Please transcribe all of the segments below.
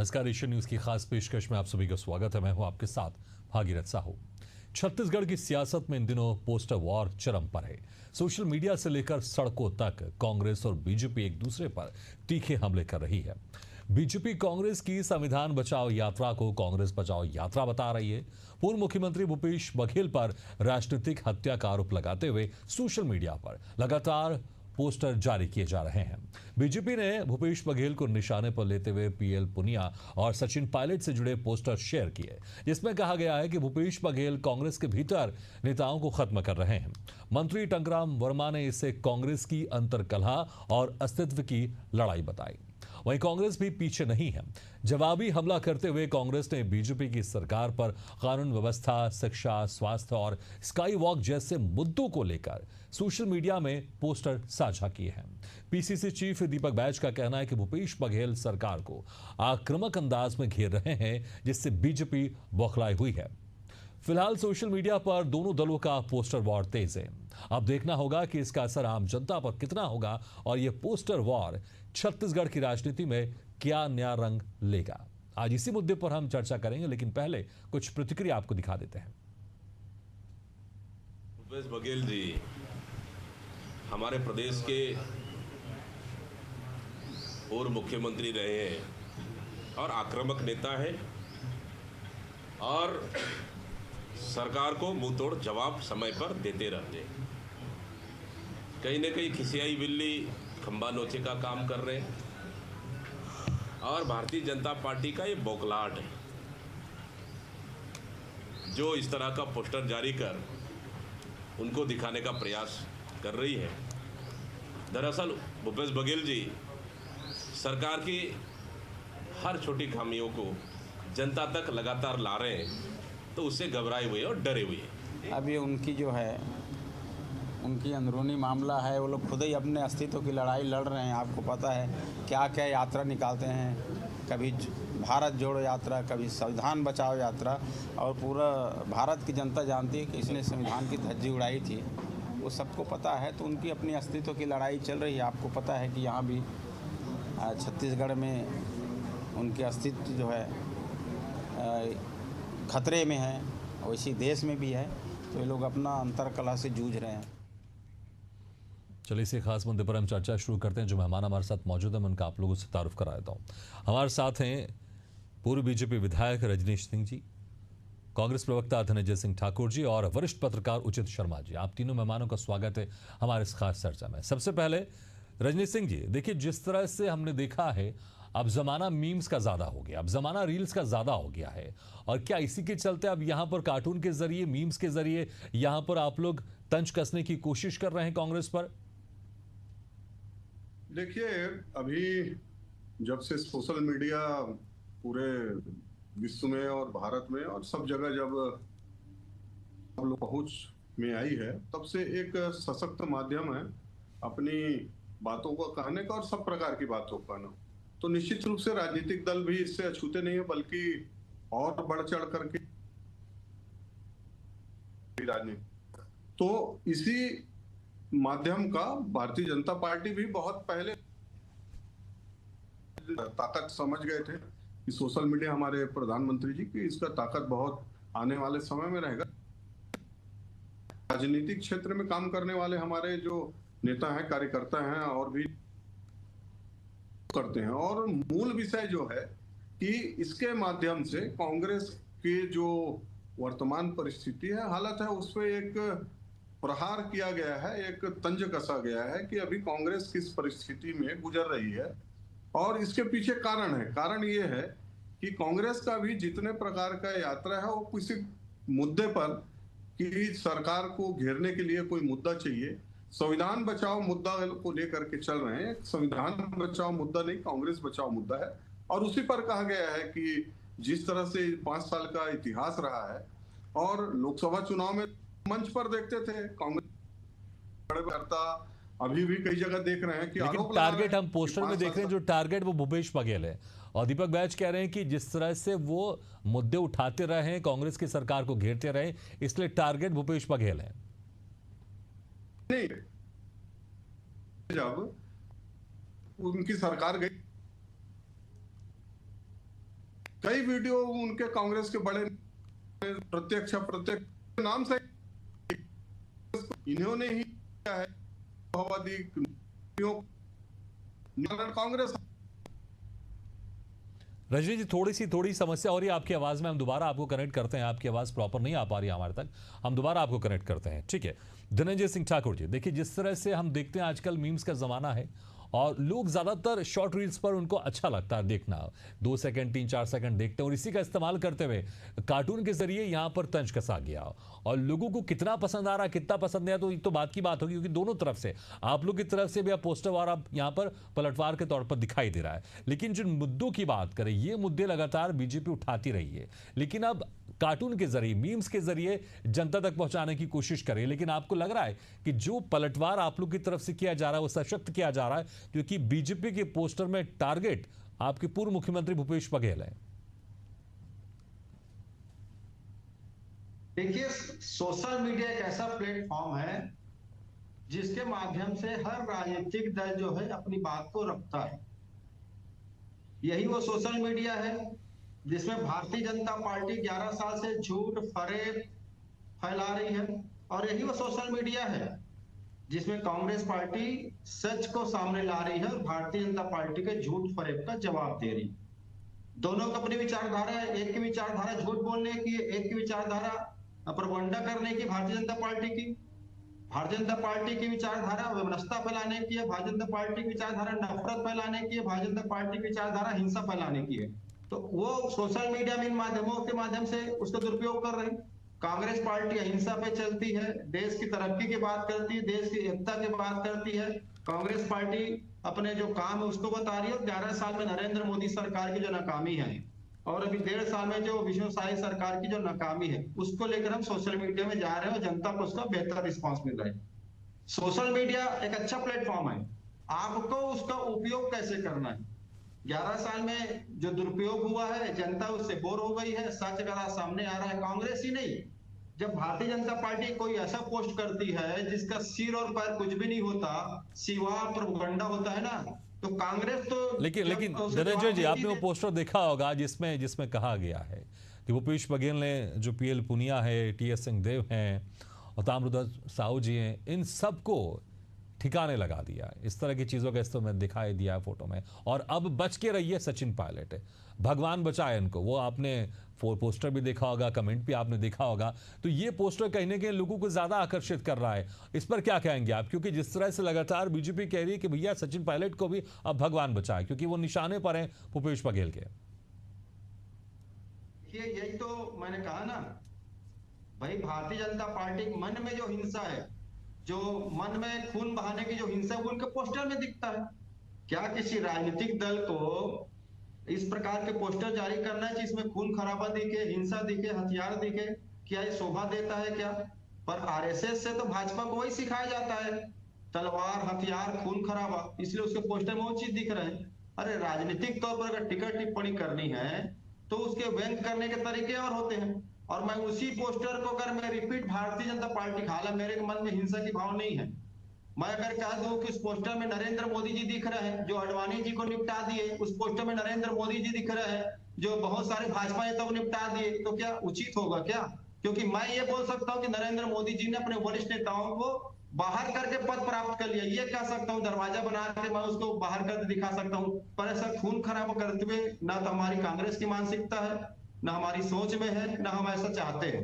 नमस्कार, Asian news की खास पेशकश में आप सभी का स्वागत है। मैं हूं आपके साथ भागीरथ साहू। छत्तीसगढ़ की सियासत में इन दिनों पोस्टर वॉर चरम पर है। सोशल मीडिया से लेकर सड़कों तक कांग्रेस और बीजेपी एक दूसरे पर तीखे हमले कर रही है। बीजेपी कांग्रेस की संविधान बचाओ यात्रा को कांग्रेस बचाओ यात्रा बता रही है। पूर्व मुख्यमंत्री भूपेश बघेल पर राजनीतिक हत्या का आरोप लगाते हुए सोशल मीडिया पर लगातार पोस्टर जारी किए जा रहे हैं। बीजेपी ने भूपेश बघेल को निशाने पर लेते हुए पीएल पुनिया और सचिन पायलट से जुड़े पोस्टर शेयर किए, जिसमें कहा गया है कि भूपेश बघेल कांग्रेस के भीतर नेताओं को खत्म कर रहे हैं। मंत्री टंकराम वर्मा ने इसे कांग्रेस की अंतरकलह और अस्तित्व की लड़ाई बताई। वहीं कांग्रेस भी पीछे नहीं है। जवाबी हमला करते हुए कांग्रेस ने बीजेपी की सरकार पर कानून व्यवस्था, शिक्षा, स्वास्थ्य और स्काई वॉक जैसे मुद्दों को लेकर सोशल मीडिया में पोस्टर साझा किए हैं। पीसीसी चीफ दीपक बैज का कहना है कि भूपेश बघेल सरकार को आक्रामक अंदाज में घेर रहे हैं, जिससे बीजेपी बौखलाई हुई है। फिलहाल सोशल मीडिया पर दोनों दलों का पोस्टर वॉर तेज है। अब देखना होगा कि इसका असर आम जनता पर कितना होगा और यह पोस्टर वॉर छत्तीसगढ़ की राजनीति में क्या नया रंग लेगा। आज इसी मुद्दे पर हम चर्चा करेंगे, लेकिन पहले कुछ प्रतिक्रिया आपको दिखा देते हैं। भूपेश बघेल जी हमारे प्रदेश के पूर्व मुख्यमंत्री रहे हैं और आक्रामक नेता है और सरकार को मुंह तोड़ जवाब समय पर देते रहते हैं। कहीं न कहीं खिसियाई बिल्ली खंबा नोचे का काम कर रहे हैं और भारतीय जनता पार्टी का ये बौखलाहट है जो इस तरह का पोस्टर जारी कर उनको दिखाने का प्रयास कर रही है। दरअसल भूपेश बघेल जी सरकार की हर छोटी खामियों को जनता तक लगातार ला रहे हैं, तो उससे घबराए हुए और डरे हुए हैं। अब ये उनकी जो है उनकी अंदरूनी मामला है। वो लोग खुद ही अपने अस्तित्व की लड़ाई लड़ रहे हैं। आपको पता है क्या क्या यात्रा निकालते हैं, कभी भारत जोड़ो यात्रा, कभी संविधान बचाओ यात्रा, और पूरा भारत की जनता जानती है कि इसने संविधान की धज्जी उड़ाई थी, वो सबको पता है। तो उनकी अपनी अस्तित्व की लड़ाई चल रही है। आपको पता है कि यहाँ भी छत्तीसगढ़ में उनके अस्तित्व जो है खतरे में है, वैसी देश में भी है। तो ये लोग अपना अंतरकलह से जूझ रहे हैं। चलिए, इसी खास मुद्दे पर हम चर्चा शुरू करते हैं। जो मेहमान हमारे साथ मौजूद है, मैं उनका आप लोगों से तारुफ करा देता हूँ। हमारे साथ हैं पूर्व बीजेपी विधायक रजनीश सिंह जी, कांग्रेस प्रवक्ता धनंजय सिंह ठाकुर जी और वरिष्ठ पत्रकार उचित शर्मा जी। आप तीनों मेहमानों का स्वागत है हमारे इस खास चर्चा में। सबसे पहले रजनीश सिंह जी, देखिए, जिस तरह से हमने देखा है अब जमाना मीम्स का ज्यादा हो गया, अब जमाना रील्स का ज्यादा हो गया है, और क्या इसी के चलते अब यहां पर कार्टून के जरिए, मीम्स के जरिए यहां पर आप लोग तंज कसने की कोशिश कर रहे हैं कांग्रेस पर? देखिए, अभी जब से सोशल मीडिया पूरे विश्व में और भारत में और सब जगह जब हम लोग पहुंच में आई है, तब से एक सशक्त माध्यम है अपनी बातों को कहने का और सब प्रकार की बातों का कहना। तो निश्चित रूप से राजनीतिक दल भी इससे अछूते नहीं है, बल्कि और बढ़ चढ़ करके राजनीति। तो इसी माध्यम का भारतीय जनता पार्टी भी बहुत पहले ताकत समझ गए थे कि सोशल मीडिया, हमारे प्रधानमंत्री जी की, इसका ताकत बहुत आने वाले समय में रहेगा। राजनीतिक क्षेत्र में काम करने वाले हमारे जो नेता हैं, कार्यकर्ता हैं और भी करते हैं, और मूल विषय जो है कि इसके माध्यम से कांग्रेस की जो वर्तमान परिस्थिति है, हालत है, उस पर एक प्रहार किया गया है, एक तंज कसा गया है कि अभी कांग्रेस किस परिस्थिति में गुजर रही है। और इसके पीछे कारण है। कारण ये है कि कांग्रेस का भी जितने प्रकार का यात्रा है, वो किसी मुद्दे पर कि सरकार को घेरने के लिए कोई मुद्दा चाहिए, संविधान बचाओ मुद्दा को लेकर के चल रहे हैं। संविधान बचाओ मुद्दा नहीं, कांग्रेस बचाओ मुद्दा है। और उसी पर कहा गया है कि जिस तरह से 5 साल का इतिहास रहा है, और लोकसभा चुनाव में मंच पर देखते थे कांग्रेस करता, अभी भी कई जगह देख रहे हैं कि लेकिन टारगेट हम पोस्टर में देख रहे हैं, जो टारगेट वो भूपेश बघेल है। और दीपक बैज कह रहे हैं कि जिस तरह से वो मुद्दे उठाते रहे हैं, कांग्रेस की सरकार को घेरते रहे, इसलिए टारगेट भूपेश बघेल है। नहीं, जब उनकी सरकार गई कई वीडियो उनके कांग्रेस के बड़े प्रत्यक्ष अप्रत्यक्ष नाम से इन्होंने ही किया है। कांग्रेस रजनी जी, थोड़ी समस्या हो रही है आपकी आवाज में। हम दोबारा आपको कनेक्ट करते हैं, आपकी आवाज प्रॉपर नहीं आ पा रही है हमारे तक, हम दोबारा आपको कनेक्ट करते हैं। ठीक है, धनंजय सिंह ठाकुर जी, देखिए जिस तरह से हम देखते हैं आजकल मीम्स का जमाना है और लोग ज्यादातर शॉर्ट रील्स पर उनको अच्छा लगता है देखना, 2 सेकंड 3-4 सेकंड देखते हैं और इसी का इस्तेमाल करते हुए कार्टून के जरिए यहां पर तंज कसा गया। और लोगों को कितना पसंद आ रहा है कितना पसंद नहीं, तो ये तो बात की बात होगी, क्योंकि दोनों तरफ से, आप लोग की तरफ से भी पोस्टर वार आप यहां पर पलटवार के तौर पर दिखाई दे रहा है। लेकिन जिन मुद्दों की बात करें, ये मुद्दे लगातार बीजेपी उठाती रही है, लेकिन अब कार्टून के जरिए, मीम्स के जरिए जनता तक पहुंचाने की कोशिश करें। लेकिन आपको लग रहा है कि जो पलटवार आप लोग की तरफ से किया जा रहा है वो सशक्त किया जा रहा है, क्योंकि बीजेपी के पोस्टर में टारगेट आपके पूर्व मुख्यमंत्री भूपेश बघेल है। देखिए, सोशल मीडिया एक ऐसा प्लेटफॉर्म है जिसके माध्यम से हर राजनीतिक दल जो है अपनी बात को रखता है। यही वो सोशल मीडिया है जिसमें भारतीय जनता पार्टी 11 साल से झूठ फरेब फैला रही है, और यही वो सोशल मीडिया है जिसमें कांग्रेस पार्टी सच को सामने ला रही है और भारतीय जनता पार्टी के झूठ फरेब का जवाब दे रही है। दोनों की अपनी विचारधारा है, एक की विचारधारा झूठ बोलने की, एक की विचारधारा प्रोपगंडा करने की भारतीय जनता पार्टी की। भारतीय जनता पार्टी की विचारधारा व्यवस्था फैलाने की है, भारतीय जनता पार्टी की विचारधारा नफरत फैलाने की है, भारतीय जनता पार्टी की विचारधारा हिंसा फैलाने की है। तो वो सोशल मीडिया में इन माध्यमों के माध्यम से उसका दुरुपयोग कर रहे हैं। कांग्रेस पार्टी अहिंसा पे चलती है, देश की तरक्की की बात करती है, देश की एकता की बात करती है। कांग्रेस पार्टी अपने जो काम है उसको बता रही है, और 11 साल में नरेंद्र मोदी सरकार की जो नाकामी है और अभी 1.5 साल में जो विष्णुसाई सरकार की जो नाकामी है उसको लेकर हम सोशल मीडिया में जा रहे हैं और जनता को उसका बेहतर रिस्पॉन्स मिल रहा है। सोशल मीडिया एक अच्छा प्लेटफॉर्म है, आपको उसका उपयोग कैसे करना है। 11 साल में जो दुरुपयोग हुआ है, जनता उससे बोर हो गई है, सच अगर सामने आ रहा है। कांग्रेस ही नहीं, जब भारतीय जनता पार्टी कोई ऐसा पोस्ट करती है जिसका सिर और पैर कुछ भी नहीं होता, सिवा प्रोपगंडा होता है ना, तो कांग्रेस तो लेकिन धनंजय जी, आपने वो पोस्टर देखा होगा जिसमें कहा गया है कि भूपेश बघेल ने, जो पीएल पुनिया है, टीएस सिंहदेव हैं और ताम्रध्वज साहू जी हैं, इन सबको ठिकाने लगा दिया। इस तरह की चीजों का इस्तेमाल दिखाई दिया है फोटो में। और अब बच के रहिए सचिन पायलट, भगवान बचाए इनको। वो आपने पोस्टर भी देखा होगा, कमेंट भी आपने देखा होगा। तो ये पोस्टर कहीं ना कहीं लोगों को ज्यादा आकर्षित कर रहा है। इस पर क्या कहेंगे आप, क्योंकि जिस तरह से लगातार बीजेपी कह रही है कि भैया सचिन पायलट को भी अब भगवान बचाए, क्योंकि वो निशाने पर हैं भूपेश बघेल के। यही तो मैंने कहा ना भाई, भारतीय जनता पार्टी के मन में जो हिंसा है, जो मन में खून बहाने की जो हिंसा है, वो उनके पोस्टर में दिखता है। क्या किसी राजनीतिक दल को इस प्रकार के पोस्टर जारी करना है जिसमें खून खराबा दिखे, हिंसा दिखे, हथियार दिखे? क्या ये शोभा देता है क्या? पर आरएसएस से तो भाजपा को वही सिखाया जाता है, तलवार, हथियार, खून खराबा, इसलिए उसके पोस्टर में वो चीज दिख रहे हैं। अरे राजनीतिक तौर पर अगर टिकट टिप्पणी करनी है तो उसके व्यंग करने के तरीके और होते हैं। और मैं उसी पोस्टर को अगर मैं रिपीट भारतीय जनता पार्टी, हालांकि मेरे मन में हिंसा की भाव नहीं है, मैं अगर कह दूं कि उस पोस्टर में नरेंद्र मोदी जी दिख रहे हैं जो अडवाणी जी को निपटा दिए, उस पोस्टर में नरेंद्र मोदी जी दिख रहे हैं जो बहुत सारे भाजपा नेताओं को निपटा दिए, तो क्या उचित होगा क्या? क्योंकि मैं ये बोल सकता हूं कि नरेंद्र मोदी जी ने अपने वरिष्ठ नेताओं को बाहर करके पद प्राप्त कर लिया, ये कह सकता हूँ, दरवाजा बना के मैं उसको बाहर करके दिखा सकता हूँ। पर ऐसा खून खराब करते हुए ना तो हमारी कांग्रेस की मानसिकता है, ना हमारी सोच में है, ना हम ऐसा चाहते हैं।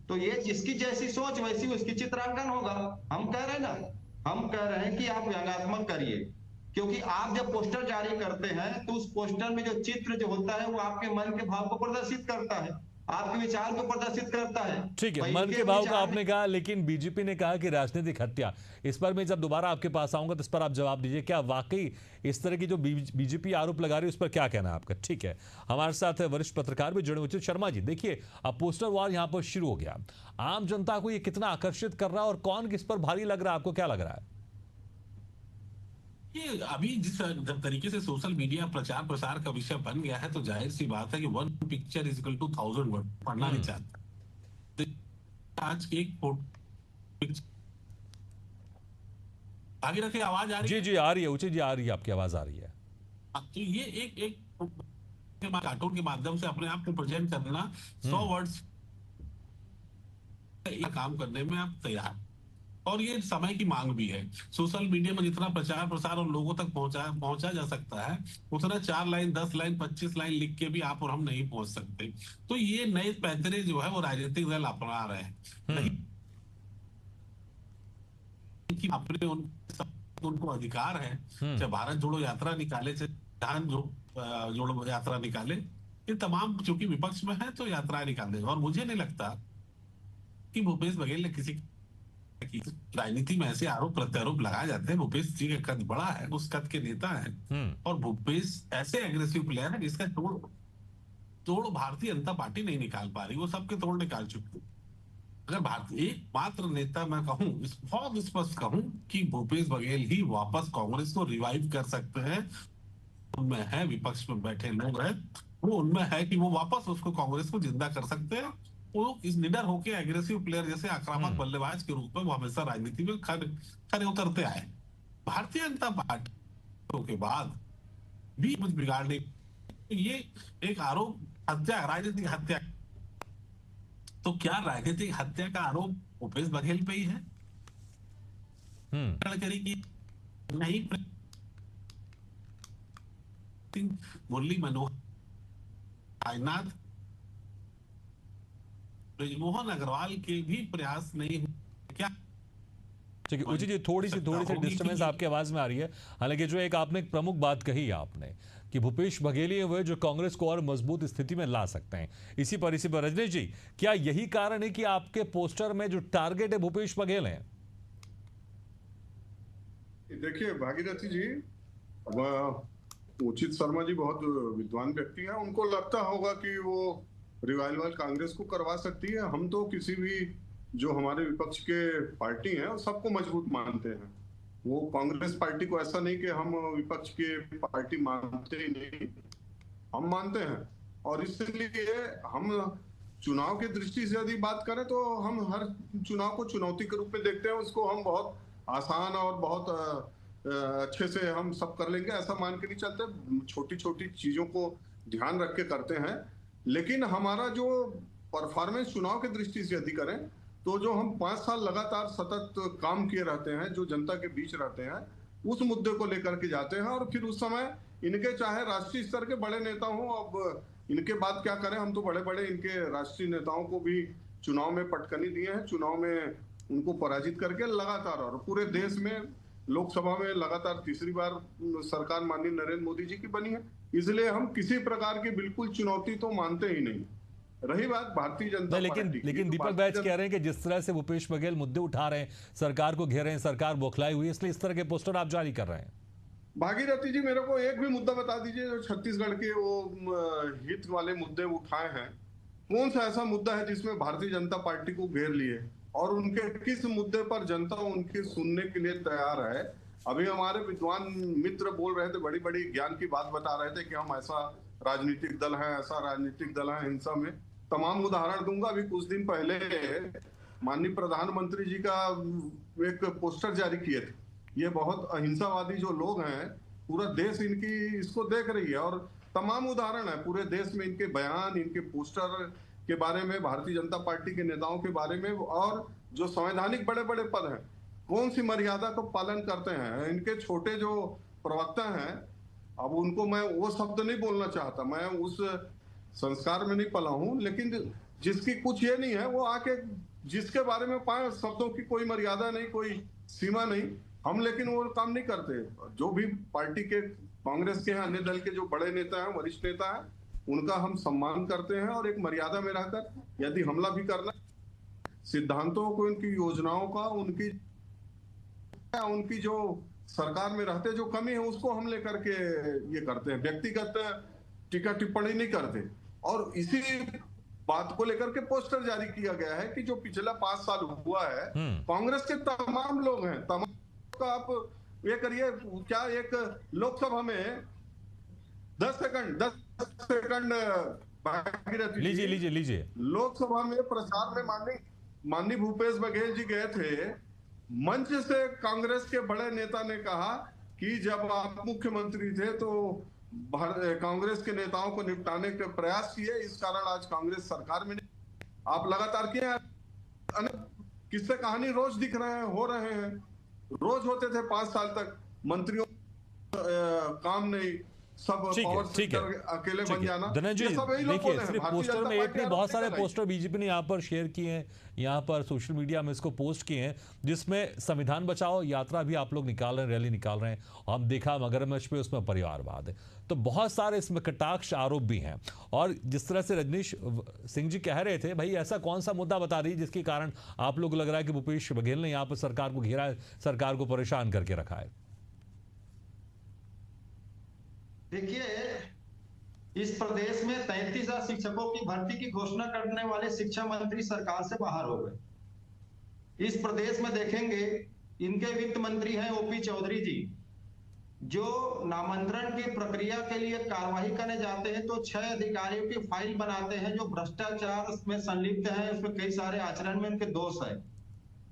तो ये जिसकी जैसी सोच वैसी उसकी चित्रांकन होगा। हम कह रहे हैं ना, हम कह रहे हैं कि आप व्यंग्यात्मक करिए, क्योंकि आप जब पोस्टर जारी करते हैं तो उस पोस्टर में जो चित्र जो होता है वो आपके मन के भाव को प्रदर्शित करता है, आपके विचार को प्रदर्शित करता है। ठीक है, मन के भाव का आपने कहा, लेकिन बीजेपी ने कहा कि राजनीतिक हत्या। इस पर मैं जब दोबारा आपके पास आऊंगा तो इस पर आप जवाब दीजिए, क्या वाकई इस तरह की जो बीजेपी आरोप लगा रही है उस पर क्या कहना है आपका? ठीक है, हमारे साथ वरिष्ठ पत्रकार भी जुड़े हुए। शर्मा जी, देखिए अब पोस्टर वॉर यहां पर शुरू हो गया, आम जनता को ये कितना आकर्षित कर रहा है और कौन किस पर भारी लग रहा है, आपको क्या लग रहा है? ये अभी जिस तरीके से सोशल मीडिया प्रचार प्रसार का विषय बन गया है, तो जाहिर सी बात है कि 1 picture is equal to 1000 word, पढ़ना नहीं चाहता। तो आज एक आगे रखे, आवाज आ रही है? जी आ रही है, उचित जी आ रही है, आपकी आवाज आ रही है। तो ये एक कार्टून के माध्यम से अपने आप को प्रेजेंट करना, 100 वर्ड्स काम करने में आप तैयार, और ये समय की मांग भी है। सोशल मीडिया में जितना प्रचार प्रसार और लोगों तक पहुंचा जा सकता है, उतना 4 लाइन 10 लाइन 25 लाइन लिख के भी आप और हम नहीं पहुंच सकते। तो ये नए पैतरे जो है वो राजनीतिक दल अपना रहे हैं, नहीं कि अपने उनको अधिकार है, चाहे भारत जोड़ो यात्रा निकाले, चाहे जहां जोड़ो यात्रा निकाले, ये तमाम चूंकि विपक्ष में है तो यात्रा निकाले। और मुझे नहीं लगता कि भूपेश बघेल ने किसी राजनीति में ऐसे आरोप प्रत्यारोप लगाए जाते हैं। भूपेश जी का कद बड़ा है, उस कद के नेता है, और भूपेश ऐसे एग्रेसिव प्लेयर है जिसका तोड़ भारतीय जनता पार्टी नहीं निकाल पा रही, वो सबके तोड़ निकाल चुकी है। अगर भारतीय एकमात्र नेता मैं कहूं, बहुत स्पष्ट कहूं कि भूपेश बघेल ही वापस कांग्रेस को रिवाइव कर सकते हैं, उनमें है, विपक्ष में बैठे लोग हैं, वो उनमें है कि वो वापस उसको कांग्रेस को जिंदा कर सकते हैं। वो इस निडर होके एग्रेसिव प्लेयर जैसे आक्रामक बल्लेबाज के रूप में वो हमेशा राजनीति में खड़े उतरते आए। भारतीय जनता पार्टी के बाद भी कुछ बिगाड़ने, ये एक आरोप हत्या, राजनीतिक हत्या, तो क्या राजनीतिक हत्या का आरोप भूपेश बघेल पे ही है? करेगी नहीं, मुरली मनोहर, राजनाथ, मोहन अग्रवाल के भी प्रयास नहीं हुए क्या? ठीक है उचित जी, थोड़ी सी डिस्टर्बेंस आपकी आवाज में आ रही है। हालांकि जो एक आपने एक प्रमुख बात कही आपने कि भूपेश बघेल ही वे जो कांग्रेस को और मजबूत स्थिति में ला सकते हैं। इसी पर रजनीश जी, क्या यही कारण है कि आपके पोस्टर में जो टारगेट है भूपेश बघेल है? देखिए भागीरथी जी, उचित शर्मा जी बहुत विद्वान व्यक्ति हैं, उनको लगता होगा कि वो रिवाइवल कांग्रेस को करवा सकती है। हम तो किसी भी जो हमारे विपक्ष के पार्टी हैं सबको मजबूत मानते हैं। वो कांग्रेस पार्टी को ऐसा नहीं कि हम विपक्ष के पार्टी मानते ही नहीं, हम मानते हैं। और इसलिए हम चुनाव की दृष्टि से यदि बात करें तो हम हर चुनाव को चुनौती के रूप में देखते हैं। उसको हम बहुत आसान और बहुत अच्छे से हम सब कर लेंगे ऐसा मान के नहीं चलते। छोटी छोटी चीजों को ध्यान रख के करते हैं। लेकिन हमारा जो परफॉर्मेंस चुनाव की दृष्टि से यदि करें तो जो हम 5 साल लगातार सतत काम किए रहते हैं, जो जनता के बीच रहते हैं, उस मुद्दे को लेकर के जाते हैं। और फिर उस समय इनके चाहे राष्ट्रीय स्तर के बड़े नेता हों, अब इनके बात क्या करें, हम तो बड़े बड़े इनके राष्ट्रीय नेताओं को भी चुनाव में पटकनी दिए हैं, चुनाव में उनको पराजित करके लगातार, और पूरे देश में लोकसभा में लगातार तीसरी बार सरकार माननीय नरेंद्र मोदी जी की बनी है। इसलिए हम किसी प्रकार की बिल्कुल चुनौती तो मानते ही नहीं। रही बात भारतीय जनता पार्टी की, लेकिन दीपक बैच कह रहे हैं कि जिस तरह से भूपेश बघेल मुद्दे उठा रहे हैं, सरकार को घेर रहे हैं, सरकार बौखलाई हुई है, इसलिए इस तरह के पोस्टर आप जारी कर रहे हैं। भागीरथी जी, मेरे को एक भी मुद्दा बता दीजिए जो छत्तीसगढ़ के वो हित वाले मुद्दे उठाए हैं। कौन सा ऐसा मुद्दा है जिसमें भारतीय जनता पार्टी को घेर लिए, और उनके किस मुद्दे पर जनता उनके सुनने के लिए तैयार है? अभी हमारे विद्वान मित्र बोल रहे थे, बड़ी बड़ी ज्ञान की बात बता रहे थे कि हम ऐसा राजनीतिक दल है, ऐसा राजनीतिक दल है हिंसा में। तमाम उदाहरण दूंगा। अभी कुछ दिन पहले माननीय प्रधानमंत्री जी का एक पोस्टर जारी किए थे। ये बहुत अहिंसावादी जो लोग हैं, पूरा देश इनकी इसको देख रही है, और तमाम उदाहरण है पूरे देश में इनके बयान, इनके पोस्टर के बारे में, भारतीय जनता पार्टी के नेताओं के बारे में। और जो संवैधानिक बड़े बड़े पद हैं, कौन सी मर्यादा को पालन करते हैं इनके छोटे जो प्रवक्ता हैं। अब उनको मैं वो शब्द नहीं बोलना चाहता, मैं उस संस्कार में नहीं पला हूं, लेकिन जिसकी कुछ ये नहीं है वो आके जिसके बारे में 5 शब्दों की कोई मर्यादा नहीं, कोई सीमा नहीं, हम लेकिन वो काम नहीं करते। जो भी पार्टी के, कांग्रेस के हैं, अन्य दल के जो बड़े नेता हैं, वरिष्ठ नेता हैं, उनका हम सम्मान करते हैं। और एक मर्यादा में रहकर यदि हमला भी करना, सिद्धांतों को, उनकी योजनाओं का, उनकी जो सरकार में रहते जो कमी है उसको हम लेकर के ये करते हैं। व्यक्तिगत टीका टिप्पणी नहीं करते। और इसी बात को लेकर के पोस्टर जारी किया गया है कि जो पिछला 5 साल हुआ है, कांग्रेस के तमाम लोग हैं, तमाम का आप ये करिए, क्या एक लोकसभा में 10 सेकंड लीजिए लोकसभा में प्रचार में माननीय भूपेश बघेल जी गए थे। मंच से कांग्रेस के बड़े नेता ने कहा कि जब आप मुख्यमंत्री थे तो कांग्रेस के नेताओं को निपटाने के प्रयास किए, इस कारण आज कांग्रेस सरकार में आप लगातार किए किससे कहानी रोज दिख रहे हैं, हो रहे हैं, रोज होते थे 5 साल तक मंत्रियों काम नहीं, सब पावर सेक्टर अकेले बन जाना। धनंजय ये सब यही लोग देखिए, बोले हैं। सिर्फ भारतीय पोस्टर जनता में एक पार्टी नहीं, बहुत आरोप सारे लगाई। पोस्टर बीजेपी ने यहाँ पर शेयर किए हैं, यहाँ पर सोशल मीडिया में इसको पोस्ट किए हैं, जिसमें संविधान बचाओ यात्रा भी आप लोग निकाल रहे हैं, रैली निकाल रहे हैं। हम देखा मगरमच्छ पे, उसमें परिवारवाद है, तो बहुत सारे इसमें कटाक्ष आरोप भी हैं। और जिस तरह से रजनीश सिंह जी कह रहे थे, भाई ऐसा कौन सा मुद्दा बता दीजिए जिसके कारण आप लोग लग रहा है कि भूपेश बघेल ने यहाँ पर सरकार को घेरा है, सरकार को परेशान करके रखा है। देखिए, इस प्रदेश में 33,000 शिक्षकों की भर्ती की घोषणा करने वाले शिक्षा मंत्री सरकार से बाहर हो गए। इस प्रदेश में देखेंगे, इनके वित्त मंत्री हैं ओपी चौधरी जी, जो नामांतरण की प्रक्रिया के लिए कार्रवाई करने जाते हैं तो 6 अधिकारियों की फाइल बनाते हैं जो भ्रष्टाचार में संलिप्त हैं, उसमें कई सारे आचरण में उनके दोष है।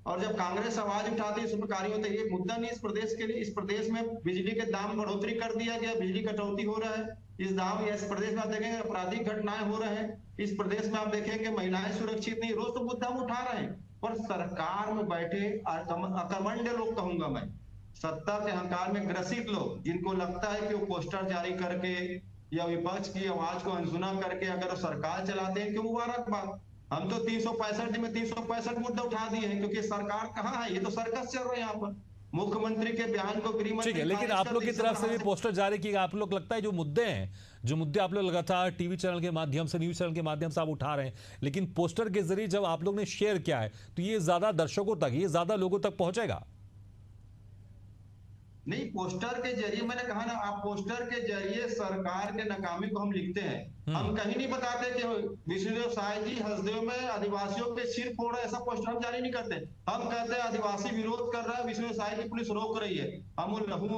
और जब कांग्रेस आवाज उठाती है इस प्रकार होता है, ये मुद्दा नहीं इस प्रदेश के लिए। इस प्रदेश में बिजली के दाम बढ़ोतरी कर दिया गया, बिजली कटौती हो रहा है। इस प्रदेश में आप देखेंगे आपराधिक घटनाएं हो रहे हैं। इस प्रदेश में आप देखेंगे महिलाएं सुरक्षित नहीं, रोज तो मुद्दा हम उठा रहे हैं, पर सरकार में बैठे अकर्मण्य लोग कहूंगा मैं, सत्ता के अहंकार में ग्रसित लोग, जिनको लगता है कि वो पोस्टर जारी करके या विपक्ष की आवाज को अनसुना करके अगर सरकार चलाते हैं, क्यों मुबारकबाद। हम तो 365 में 365 मुद्दे उठा दिए हैं, क्योंकि सरकार कहाँ है, ये तो सर्कस चल रहा है यहाँ पर। मुख्यमंत्री के बयान को गृह मंत्री, ठीक है, लेकिन आप लोग की तरफ से भी पोस्टर जारी किए, आप लोग लगता है जो मुद्दे हैं, जो मुद्दे आप लोग लगातार टीवी चैनल के माध्यम से, न्यूज चैनल के माध्यम से आप उठा रहे हैं, लेकिन पोस्टर के जरिए जब आप लोग ने शेयर किया है तो ये ज्यादा दर्शकों तक, ये ज्यादा लोगों तक पहुंचेगा। नहीं, पोस्टर के जरिए मैंने कहा ना, आप पोस्टर के जरिए सरकार के नाकामी को हम लिखते हैं। हम कहीं नहीं बताते कि विष्णुदेव साय जी हसदेव में आदिवासियों पे सिर फोड़ रहे, ऐसा पोस्टर हम जारी नहीं करते। हम कहते हैं आदिवासी विरोध कर रहा है, विष्णुदेव साय की पुलिस रोक रही है। हम लहू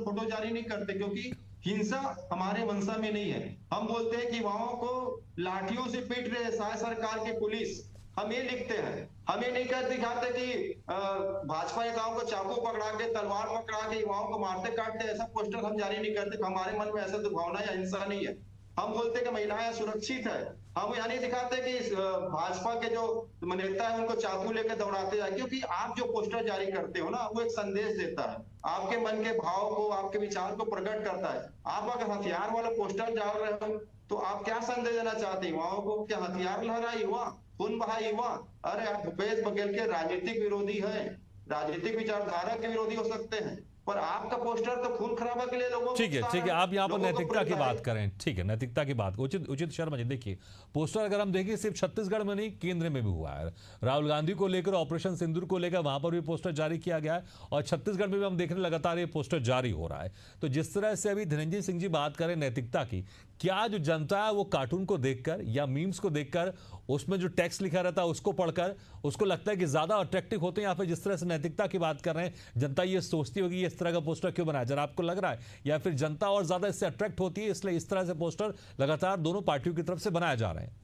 फोटो जारी नहीं करते, क्योंकि हिंसा हमारे मंशा में नहीं है। हम बोलते हैं कि युवाओं को लाठियों से पीट रहे साय सरकार की पुलिस, हम ये लिखते हैं। हम ये नहीं कर दिखाते कि भाजपा नेताओं को चाकू पकड़ा के, तलवार पकड़ा के युवाओं को मारते काटते, ऐसा पोस्टर हम जारी नहीं करते। हमारे मन में ऐसा दुर्भावना या हिंसा नहीं है। हम बोलते कि महिलाएं सुरक्षित है। हम यह नहीं दिखाते कि भाजपा के जो नेता है उनको चाकू लेकर दौड़ाते जाए, क्योंकि आप जो पोस्टर जारी करते हो ना, वो एक संदेश देता है, आपके मन के भाव को, आपके विचार को प्रकट करता है। आप अगर हथियार वाला पोस्टर डाल रहे हो तो आप क्या संदेश देना चाहते हैं युवाओं को? क्या हथियार लहरा युवा, खून बहा युवा? अरे आप भूपेश बघेल के राजनीतिक विरोधी हैं, राजनीतिक विचारधारा के विरोधी हो सकते हैं, पर आपका पोस्टर तो खून खराबा के लिए लोगों, ठीक है, आप यहाँ पर नैतिकता की बात करें, ठीक है, नैतिकता की बात उचित शर्मा जी, देखिए पोस्टर अगर हम देखें सिर्फ छत्तीसगढ़ में नहीं, केंद्र में भी हुआ है। राहुल गांधी को लेकर, ऑपरेशन सिंदूर को लेकर वहां पर भी पोस्टर जारी किया गया है, और छत्तीसगढ़ में भी हम देख रहे हैं लगातार ये पोस्टर जारी हो रहा है। तो जिस तरह से अभी धनंजय सिंह जी बात करें नैतिकता की, क्या जो जनता है वो कार्टून को देखकर या मीम्स को देखकर, उसमें जो टेक्स्ट लिखा रहता है उसको पढ़कर उसको लगता है कि ज्यादा अट्रैक्टिव होते हैं, या फिर जिस तरह से नैतिकता की बात कर रहे हैं, जनता ये सोचती होगी इस तरह का पोस्टर क्यों बनाया, जरा आपको लग रहा है, या फिर जनता और ज्यादा इससे अट्रैक्ट होती है इसलिए इस तरह से पोस्टर लगातार दोनों पार्टियों की तरफ से बनाए जा रहे हैं?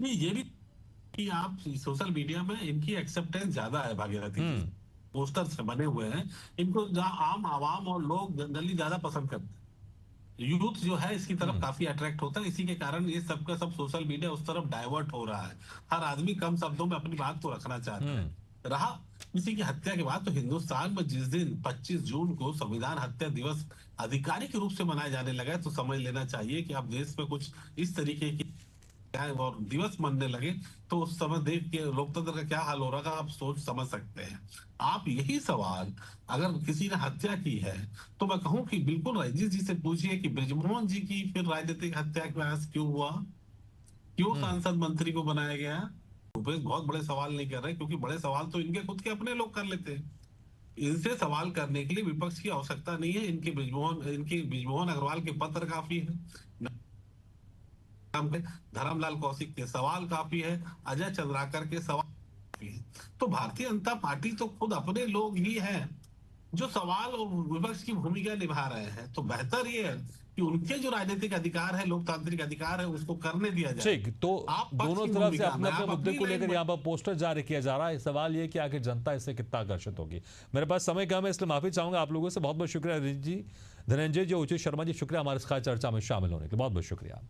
नहीं, ये भी कि आप सोशल मीडिया में इनकी एक्सेप्टेंस ज्यादा है, भागीरथी पोस्टर से बने हुए हैं, इनको आम आवाम और लोग जनरली ज्यादा पसंद करते हैं। यूथ जो है इसकी तरफ काफी अट्रैक्ट होता है, इसी के कारण ये सब का सब सोशल मीडिया उस तरफ डाइवर्ट हो रहा है। हर आदमी कम शब्दों में अपनी बात को रखना चाहता है। रहा किसी की हत्या के बाद, तो हिंदुस्तान में जिस दिन 25 जून को संविधान हत्या दिवस आधिकारिक रूप से मनाया जाने लगा है, तो समझ लेना चाहिए कि अब देश में कुछ इस तरीके की और दिवस मनने लगे तो उस समय देश के लोकतंत्र का क्या हाल हो रहा है आप सोच समझ सकते हैं। आप यही सवाल अगर किसी ने हत्या की है तो मैं कहूं कि बिल्कुल रंजीत जी से पूछिए कि बृजमोहन जी की फिर राजनीतिक हत्या का प्रयास क्यों हुआ, क्यों सांसद मंत्री को बनाया गया? भूपेश बहुत बड़े सवाल नहीं कर रहे, क्योंकि बड़े सवाल तो इनके खुद के अपने लोग कर लेते हैं। इनसे सवाल करने के लिए विपक्ष की आवश्यकता नहीं है। इनके बृजमोहन अग्रवाल के पत्र काफी है, धर्मलाल कौशिक के सवाल काफी है, अजय चंद्राकर के सवाल काफी है। तो भारतीय जनता पार्टी तो खुद अपने लोग ही हैं जो सवाल और विपक्ष की भूमिका निभा रहे हैं। तो बेहतर ये है कि उनके जो राजनीतिक अधिकार है, लोकतांत्रिक अधिकार है, उसको करने दिया जाए। ठीक, तो आप दोनों तरफ से अपने अपने मुद्दे को लेकर यहाँ पर पोस्टर जारी किया जा रहा है। सवाल ये कि आखिर जनता इससे कितना आकर्षित होगी। मेरे पास समय कम है इसलिए माफी चाहूंगा आप लोगों से। बहुत बहुत शुक्रिया रंजीत जी, धनंजय जी, उचित शर्मा जी, शुक्रिया हमारे इस खास चर्चा में शामिल होने के लिए, बहुत बहुत शुक्रिया।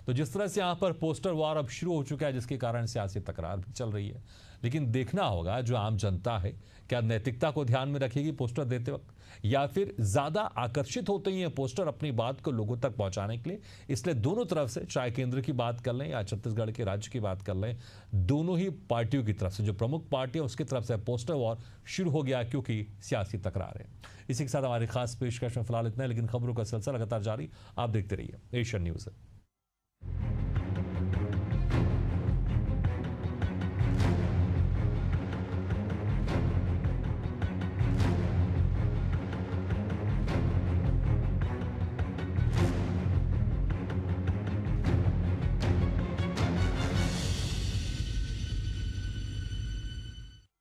तो जिस तरह से यहाँ पर पोस्टर वॉर अब शुरू हो चुका है, जिसके कारण सियासी तकरार भी चल रही है, लेकिन देखना होगा जो आम जनता है क्या नैतिकता को ध्यान में रखेगी पोस्टर देते वक्त, या फिर ज्यादा आकर्षित होते ही हैं पोस्टर अपनी बात को लोगों तक पहुंचाने के लिए। इसलिए दोनों तरफ से, चाहे केंद्र की बात कर लें या छत्तीसगढ़ के राज्य की बात कर लें, दोनों ही पार्टियों की तरफ से, जो प्रमुख पार्टी है उसकी तरफ से पोस्टर वॉर शुरू हो गया, क्योंकि सियासी तकरार है। इसी के साथ हमारी खास पेशकश में फिलहाल इतना है, लेकिन खबरों का सिलसिला लगातार जारी, आप देखते रहिए एशियन न्यूज़।